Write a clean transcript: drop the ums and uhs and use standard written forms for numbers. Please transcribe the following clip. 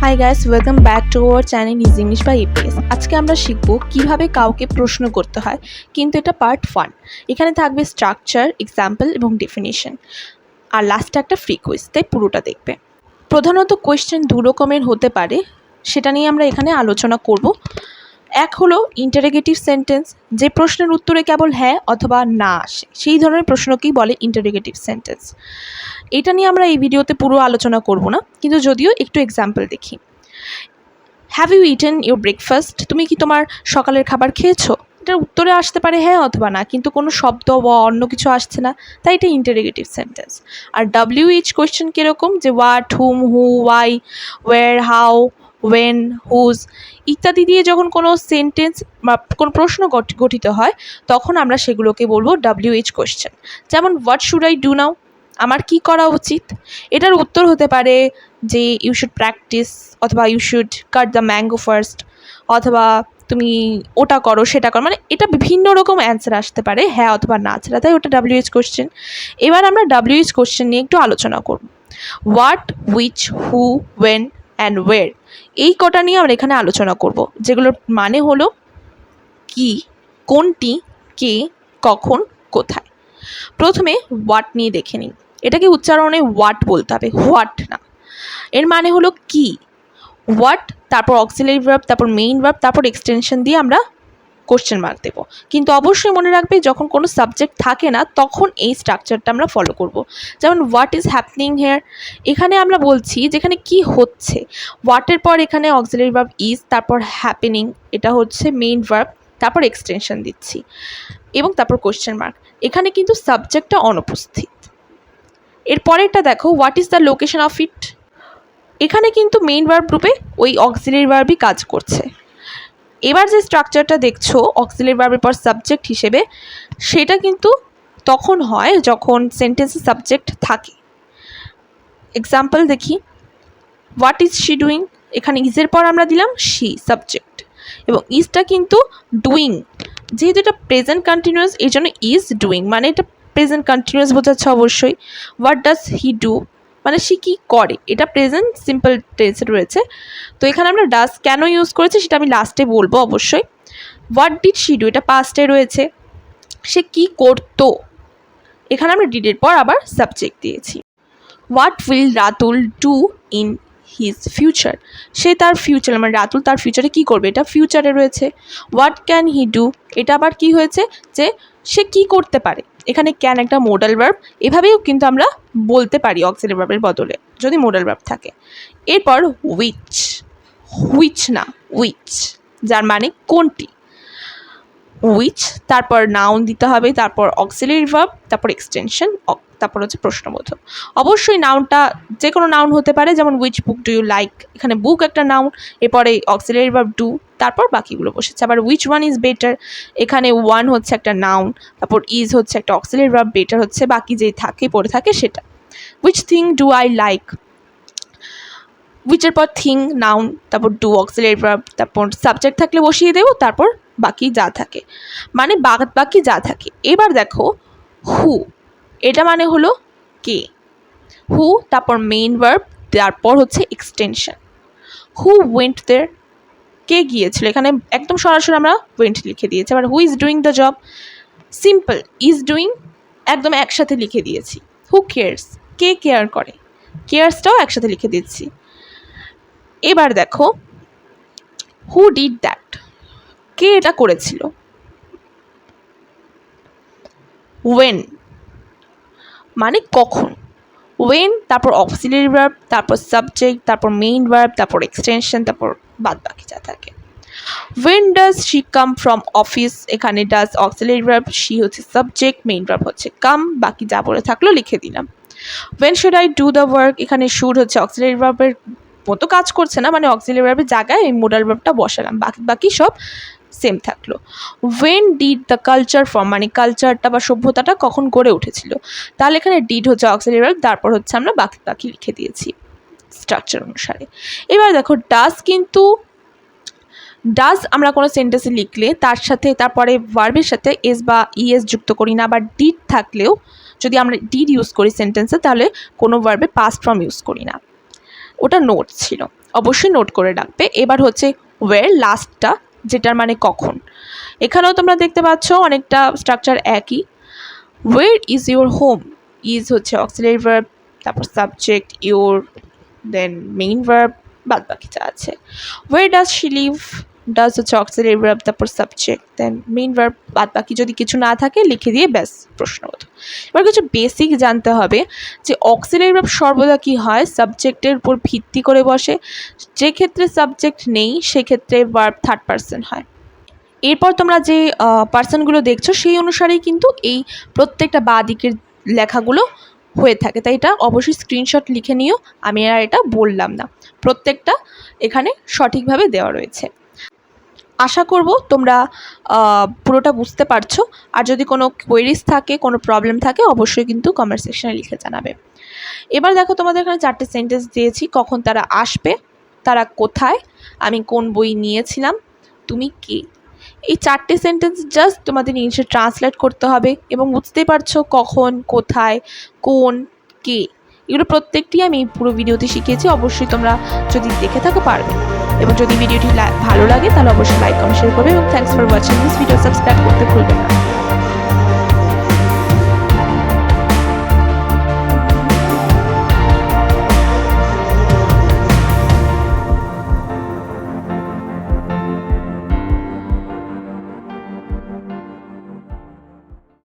High guys, welcome back to our channel is English by EEAPS। আজকে আমরা শিখব কিভাবে কাউকে প্রশ্ন করতে হয়, কিন্তু এটা পার্ট 1। এখানে থাকবে স্ট্রাকচার, এক্সাম্পল এবং ডেফিনিশন, আর লাস্টে একটা ফ্রি কুইজ, তাই পুরোটা দেখবে। প্রধানত কোয়েশ্চেন দু রকমের হতে পারে, সেটা নিয়ে আমরা এখানে আলোচনা করব। এক হলো ইন্টারোগেটিভ সেন্টেন্স, যে প্রশ্নের উত্তরে কেবল হ্যাঁ অথবা না আসে, সেই ধরনের প্রশ্নকেই বলে ইন্টারোগেটিভ সেন্টেন্স। এটা নিয়ে আমরা এই ভিডিওতে পুরো আলোচনা করব না, কিন্তু যদিও একটু এক্সাম্পল দেখি। Have you eaten your breakfast? তুমি কি তোমার সকালের খাবার খেয়েছো? এটার উত্তরে আসতে পারে হ্যাঁ অথবা না, কিন্তু কোনো শব্দ বা অন্য কিছু আসছে না, তাই এটা ইন্টারোগেটিভ সেন্টেন্স। আর WH কোয়েশ্চেন কীরকম, যে what, whom, who, why, where, how, when, whose ইত্যাদি দিয়ে যখন কোনো সেন্টেন্স বা কোনো প্রশ্ন গঠিত হয়, তখন আমরা সেগুলোকে বলবো WH কোয়েশ্চেন। যেমন what should I do now? আমার কি করা উচিত? এটার উত্তর হতে পারে যে ইউ শুড প্র্যাকটিস, অথবা you should cut the mango first, অথবা তুমি ওটা করো সেটা করো। মানে এটা বিভিন্ন রকম অ্যান্সার আসতে পারে হ্যাঁ অথবা না ছাড়া, তাই ওটা WH কোয়েশ্চেন। এবার আমরা WH কোয়েশ্চেন নিয়ে একটু আলোচনা করব। What, which, who, when and where, এই কটা নিয়ে আমরা এখানে আলোচনা করব, যেগুলোর মানে হলো কি, কোনটি, কে, কখন, কোথায়। প্রথমে হোয়াট নিয়ে দেখে নিই। এটাকে উচ্চারণে হোয়াট বলতে হবে, হোয়াট না। এর মানে হলো কি। হোয়াট, তারপর অক্সিলারি ভার্ব, তারপর মেইন ভার্ব, তারপর এক্সটেনশন দিয়ে আমরা কোশ্চেন মার্ক দেবো। কিন্তু অবশ্যই মনে রাখবে, যখন কোনো সাবজেক্ট থাকে না, তখন এই স্ট্রাকচারটা আমরা ফলো করব। যেমন হোয়াট ইজ হ্যাপনিং হেয়ার, এখানে আমরা বলছি যেখানে কি হচ্ছে। হোয়াটের পর এখানে অক্সিলারি ভার্ব ইজ, তারপর হ্যাপেনিং, এটা হচ্ছে মেইন ভার্ব, তারপর এক্সটেনশন দিচ্ছি এবং তারপর কোশ্চেন মার্ক। এখানে কিন্তু সাবজেক্টটা অনুপস্থিত। এরপরেরটা দেখো, what is the location of it, এখানে কিন্তু মেইন ভার্ব রূপে ওই অক্সিলারি ভার্বই কাজ করছে। এবার যে স্ট্রাকচারটা দেখছো অক্সিলারি ভার্বের পর সাবজেক্ট হিসেবে, সেটা কিন্তু তখন হয় যখন সেন্টেন্সে সাবজেক্ট থাকে। এক্সাম্পল দেখি, হোয়াট ইজ শি ডুইং, এখানে ইজের পর আমরা দিলাম শি, সাবজেক্ট, এবং ইজটা কিন্তু ডুইং, যেহেতু এটা প্রেজেন্ট কন্টিনিউয়াস, এই জন্য ইজ ডুইং, মানে এটা প্রেজেন্ট কন্টিনিউয়াস বোঝাচ্ছে অবশ্যই। হোয়াট ডাজ হি ডু, মানে সে কী করে, এটা প্রেজেন্ট সিম্পল টেন্সে রয়েছে। তো এখানে আমরা ডাজ কেন ইউজ করেছি সেটা আমি লাস্টে বলবো অবশ্যই। হোয়াট ডিড শি ডু, এটা পাস্টে রয়েছে, সে কী করতো, এখানে আমরা ডিডের পর আবার সাবজেক্ট দিয়েছি। What will Ratul do in his future, সে তার ফিউচার, মানে রাতুল তার ফিউচারে কী করবে, এটা ফিউচারে রয়েছে। হোয়াট ক্যান হি ডু, এটা আবার কি হয়েছে, যে সে কি করতে পারে, এখানে ক্যান একটা মোডাল ভার্ব, এভাবেও কিন্তু আমরা বলতে পারি অক্সিলারি ভার্বের বদলে যদি মোডাল ভার্ব থাকে। এরপর হুইচ, হুইচ না উইচ, যার মানে কোনটি। হুইচ, তারপর নাউন দিতে হবে, তারপর অক্সিলারি ভার্ব, তারপর এক্সটেনশন, তারপর হচ্ছে প্রশ্নবোধক। অবশ্যই নাউনটা যে কোনো নাউন হতে পারে, যেমন which book do you like, এখানে বুক একটা নাউন, এরপরে অক্সিলারি ভার্ব ডু, তারপর বাকিগুলো বসেছে। আবার হুইচ ওয়ান ইজ বেটার, এখানে ওয়ান হচ্ছে একটা নাউন, তারপর ইজ হচ্ছে একটা অক্সিলারি ভার্ব, বেটার হচ্ছে বাকি যেই থাকে পড়ে থাকে সেটা। Which thing do I like, হুইচের পর থিং নাউন, তারপর ডু অক্সিলারি ভার্ব, তারপর সাবজেক্ট থাকলে বসিয়ে দেবো, তারপর বাকি যা থাকে, মানে বাকি যা থাকে। এবার দেখো হু, এটা মানে হলো কে। হু, তারপর মেইন ভার্ব, তারপর হচ্ছে এক্সটেনশন। হু ওয়েন্ট দেয়ার, কে গিয়েছিল, এখানে একদম সরাসরি আমরা ওয়েন্ট লিখে দিয়েছি। আবার who is doing the job, simple, is doing একদম একসাথে লিখে দিয়েছি। হু কেয়ার্স, কে কেয়ার করে, কেয়ার্সটাও একসাথে লিখে দিচ্ছি। এবার দেখো হু ডিড দ্যাট, কে এটা করেছিল। ওয়েন, মানে কখন। ওয়েন, তারপর অক্সিলারি ভার্ব, তারপর সাবজেক্ট, তারপর মেইন ভার্ব, তারপর এক্সটেনশন, তারপর বাদ বাকি যা থাকে। When does she come from office, এখানে ডাজ অক্সিলারি ভার্ব, শি হচ্ছে সাবজেক্ট, মেইন ভার্ব হচ্ছে কাম, বাকি যা বলে থাকলো লিখে দিলাম। When should I do the work, এখানে শুড হচ্ছে অক্সিলারি ভার্বের মতো কাজ করছে না, মানে অক্সিলারি ভার্বের জায়গায় এই মোডাল ভার্বটা বসালাম, বাকি সব সেম থাকলো। When did the culture form, মানে কালচারটা বা সভ্যতাটা কখন গড়ে উঠেছিল, তাহলে এখানে ডিড হচ্ছে অক্সিলারি ভার্ব, তারপর হচ্ছে আমরা বাকি লিখে দিয়েছি স্ট্রাকচার অনুসারে। এবার দেখো ডাজ, কিন্তু ডাজ আমরা কোনো সেন্টেন্সে লিখলে তার সাথে তারপরে ভার্বের সাথে এস বা ইএস যুক্ত করি না। আবার ডিড থাকলেও যদি আমরা ডিড ইউজ করি সেন্টেন্সে, তাহলে কোনো ভার্বে পাস্ট ফর্ম ইউজ করি না। ওটা নোট ছিল, অবশ্যই নোট করে রাখবে। এবার হচ্ছে ওয়ের লাস্টটা, যেটার মানে কখন। এখানেও তোমরা দেখতে পাচ্ছ অনেকটা স্ট্রাকচার একই। Where is your home, is হচ্ছে অক্সিলারি ভার্ব, তারপর subject your, then main verb, বাদ বাকি যা আছে। Where does she live, does হচ্ছে অক্সিলারি ভার্ব, তারপর সাবজেক্ট, দেন মেইন ভার্ব, বাদ বাকি যদি কিছু না থাকে লিখে দিয়ে ব্যাস প্রশ্নবোধ। এবার কিছু বেসিক জানতে হবে যে অক্সিলারি ভার্ব সর্বদা কী হয়, সাবজেক্টের উপর ভিত্তি করে বসে। যে ক্ষেত্রে সাবজেক্ট নেই সেক্ষেত্রে ভার্ব থার্ড পারসন হয়। এরপর তোমরা যে পার্সনগুলো দেখছো সেই অনুসারেই কিন্তু এই প্রত্যেকটা বাঁ দিকের লেখাগুলো হয়ে থাকে, তাই এটা অবশ্যই স্ক্রিনশট লিখে নিও। আমি আর এটা বললাম না, প্রত্যেকটা এখানে সঠিকভাবে দেওয়া রয়েছে। আশা করব তোমরা পুরোটা বুঝতে পারছো। আর যদি কোনো কোয়েরিজ থাকে, কোনো প্রবলেম থাকে, অবশ্যই কিন্তু কমেন্ট সেকশনে লিখে জানাবে। এবার দেখো তোমাদের এখানে 4টে সেন্টেন্স দিয়েছি, কখন তারা আসবে, তারা কোথায়, আমি কোন বই নিয়েছিলাম, তুমি কে। এই 4টে সেন্টেন্স জাস্ট তোমাদের ইংলিশে ট্রান্সলেট করতে হবে এবং বুঝতেই পারছো কখন, কোথায়, কোন, কে, এগুলো প্রত্যেকটি আমি পুরো ভিডিওতে শিখিয়েছি। অবশ্যই তোমরা যদি দেখে থাকো পারবে। এবং যদি ভিডিওটি ভালো লাগে তাহলে অবশ্যই লাইক, কমেন্ট, শেয়ার করবে। এবং thanks for watching this video, subscribe করতে ভুলবে না।